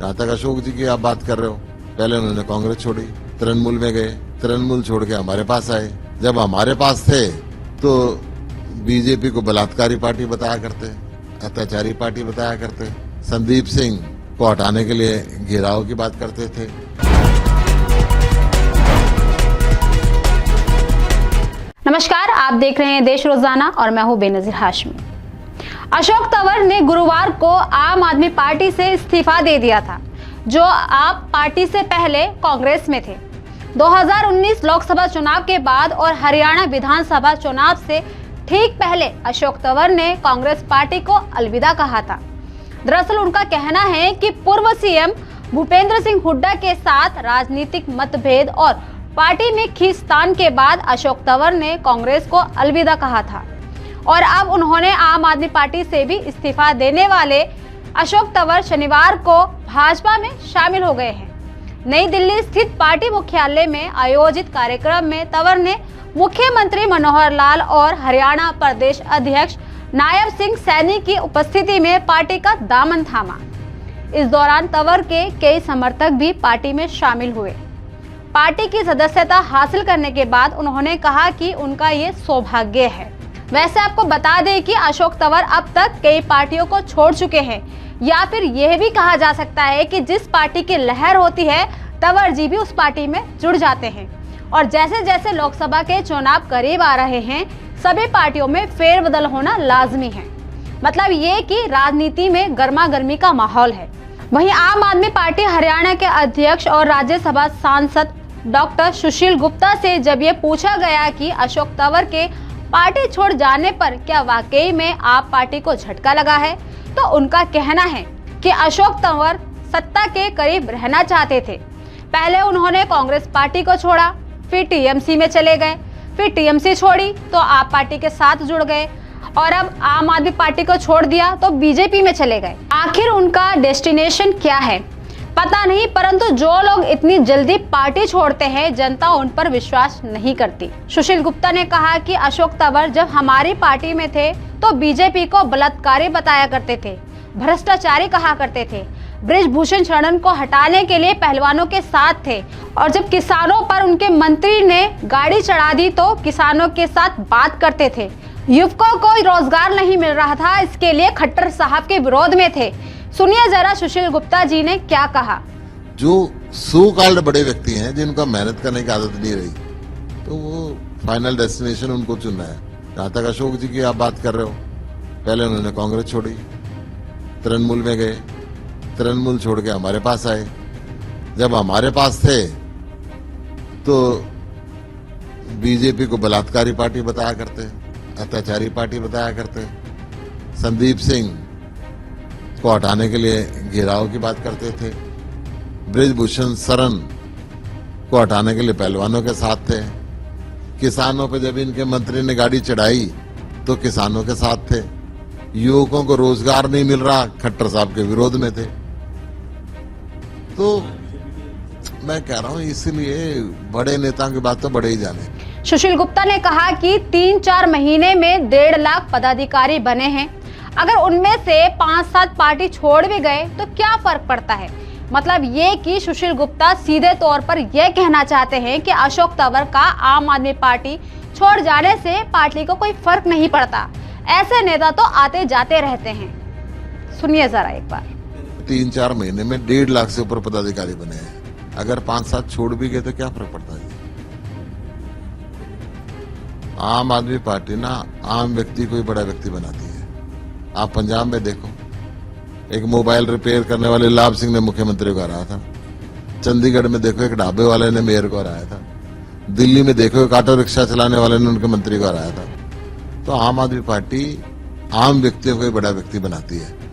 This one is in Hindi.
जहां तक अशोक जी की आप बात कर रहे हो, पहले उन्होंने कांग्रेस छोड़ी, तृणमूल में गए, तृणमूल छोड़ के हमारे पास आए। जब हमारे पास थे तो बीजेपी को बलात्कारी पार्टी बताया करते, अत्याचारी पार्टी बताया करते, संदीप सिंह को हटाने के लिए घेराव की बात करते थे। नमस्कार, आप देख रहे हैं देश रोजाना और मैं हूं बेनजीर हाशमी। अशोक तंवर ने गुरुवार को आम आदमी पार्टी से इस्तीफा दे दिया था, जो आप पार्टी से पहले कांग्रेस में थे। 2019 लोकसभा चुनाव के बाद और हरियाणा विधानसभा चुनाव से ठीक पहले अशोक तंवर ने कांग्रेस पार्टी को अलविदा कहा था। दरअसल उनका कहना है कि पूर्व सीएम भूपेंद्र सिंह हुड्डा के साथ राजनीतिक मतभेद और पार्टी में खींचतान के बाद अशोक तंवर ने कांग्रेस को अलविदा कहा था और अब उन्होंने आम आदमी पार्टी से भी इस्तीफा देने वाले अशोक तंवर शनिवार को भाजपा में शामिल हो गए हैं। नई दिल्ली स्थित पार्टी मुख्यालय में आयोजित कार्यक्रम में तंवर ने मुख्यमंत्री मनोहर लाल और हरियाणा प्रदेश अध्यक्ष नायब सिंह सैनी की उपस्थिति में पार्टी का दामन थामा। इस दौरान तंवर के कई समर्थक भी पार्टी में शामिल हुए। पार्टी की सदस्यता हासिल करने के बाद उन्होंने कहा कि उनका ये सौभाग्य है। वैसे आपको बता दें कि अशोक तंवर अब तक कई पार्टियों को छोड़ चुके हैं, या फिर यह भी कहा जा सकता है कि जिस पार्टी की लहर होती है तंवर जी भी उस पार्टी में जुड़ जाते हैं। और जैसे जैसे लोकसभा के चुनाव करीब आ रहे हैं, सभी पार्टियों में फेरबदल होना लाजमी है। मतलब ये कि राजनीति में गर्मा गर्मी का माहौल है। वहीं आम आदमी पार्टी हरियाणा के अध्यक्ष और राज्यसभा सांसद डॉक्टर सुशील गुप्ता से जब ये पूछा गया कि अशोक तंवर के पार्टी छोड़ जाने पर क्या वाकई में आप पार्टी को झटका लगा है, तो उनका कहना है कि अशोक तंवर सत्ता के करीब रहना चाहते थे। पहले उन्होंने कांग्रेस पार्टी को छोड़ा, फिर टीएमसी में चले गए, फिर टीएमसी छोड़ी तो आप पार्टी के साथ जुड़ गए और अब आम आदमी पार्टी को छोड़ दिया तो बीजेपी में चले गए। आखिर उनका डेस्टिनेशन क्या है पता नहीं, परंतु जो लोग इतनी जल्दी पार्टी छोड़ते हैं जनता उन पर विश्वास नहीं करती। सुशील गुप्ता ने कहा कि अशोक तंवर जब हमारी पार्टी में थे तो बीजेपी को बलात्कारी बताया करते थे, भ्रष्टाचारी कहा करते थे, बृजभूषण शरण को हटाने के लिए पहलवानों के साथ थे और जब किसानों पर उनके मंत्री ने गाड़ी चढ़ा दी तो किसानों के साथ बात करते थे। युवकों को रोजगार नहीं मिल रहा था, इसके लिए खट्टर साहब के विरोध में थे। सुनिए जरा सुशील गुप्ता जी ने क्या कहा। जो सो कॉल्ड बड़े व्यक्ति हैं जिनका मेहनत करने की आदत नहीं रही, तो वो फाइनल डेस्टिनेशन उनको चुनना है। जहां तक अशोक जी की आप बात कर रहे हो, पहले उन्होंने कांग्रेस छोड़ी, तृणमूल में गए, तृणमूल छोड़ के हमारे पास आए। जब हमारे पास थे तो बीजेपी को बलात्कारी पार्टी बताया करते, अत्याचारी पार्टी बताया करते, संदीप सिंह को हटाने के लिए घेराव की बात करते थे, बृजभूषण शरण को हटाने के लिए पहलवानों के साथ थे, किसानों पे जब इनके मंत्री ने गाड़ी चढ़ाई तो किसानों के साथ थे, युवकों को रोजगार नहीं मिल रहा, खट्टर साहब के विरोध में थे। तो मैं कह रहा हूं इसलिए बड़े नेताओं की बात तो बड़े ही जाने। सुशील गुप्ता ने कहा कि 3-4 महीने में 1.5 लाख पदाधिकारी बने हैं, अगर उनमें से 5-7 पार्टी छोड़ भी गए तो क्या फर्क पड़ता है। मतलब ये कि सुशील गुप्ता सीधे तौर पर यह कहना चाहते हैं कि अशोक तंवर का आम आदमी पार्टी छोड़ जाने से पार्टी को कोई फर्क नहीं पड़ता। ऐसे नेता तो आते जाते रहते हैं। सुनिए जरा एक बार। 3-4 महीने में 1.5 लाख से ऊपर पदाधिकारी बने हैं, अगर 5-7 छोड़ भी गए तो क्या फर्क पड़ता है। आम आदमी पार्टी ना आम व्यक्ति को ही बड़ा व्यक्ति बनाती है। आप पंजाब में देखो, एक मोबाइल रिपेयर करने वाले लाभ सिंह ने मुख्यमंत्री को हराया था, चंडीगढ़ में देखो एक ढाबे वाले ने मेयर को हराया था, दिल्ली में देखो एक ऑटो रिक्शा चलाने वाले ने उनके मंत्री को हराया था। तो आम आदमी पार्टी आम व्यक्तियों को ही बड़ा व्यक्ति बनाती है।